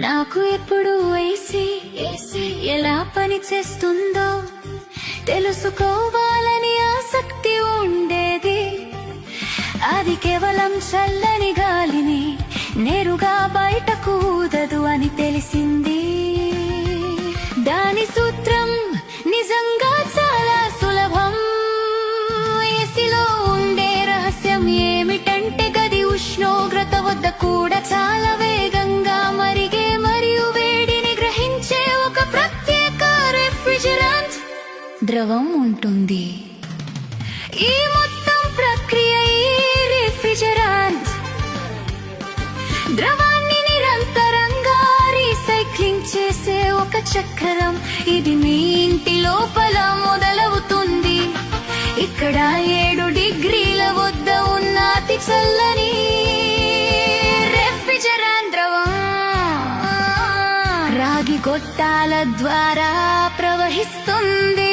నాకు ఎప్పుడు ఏసీ ఎలా పని చేస్తుందో తెలుసుకోవాలని ఆసక్తి ఉండేది. అది కేవలం చల్లని గాలిని నేరుగా బయటకు ఊదదు అని తెలిసింది. దాని సూత్రం నిజంగా చాలా సులభం. ఏసీలో ఉండే రహస్యం ఏమిటంటే గది ఉష్ణోగ్రత వద్ద కూడా చాలా వేగంగా మరిగే మరియు వేడిని గ్రహించే ఒక ప్రత్యేక రిఫ్రిజిరెంట్ ద్రవం ఉంటుంది. ఈ మొత్తం ప్రక్రియ ఈ రిఫ్రిజిరెంట్ ద్రవాన్ని నిరంతరంగా రీసైక్లింగ్ చేసే ఒక చక్రం. ఇది మీ ఇంటి లోపల మొదలవుతుంది. ఇక్కడ 7 డిగ్రీల వద్ద ఉన్న అతి చల్లని రిఫ్రిజిరెంట్ ద్రవం రాగి గొట్టాల ద్వారా ప్రవహిస్తుంది.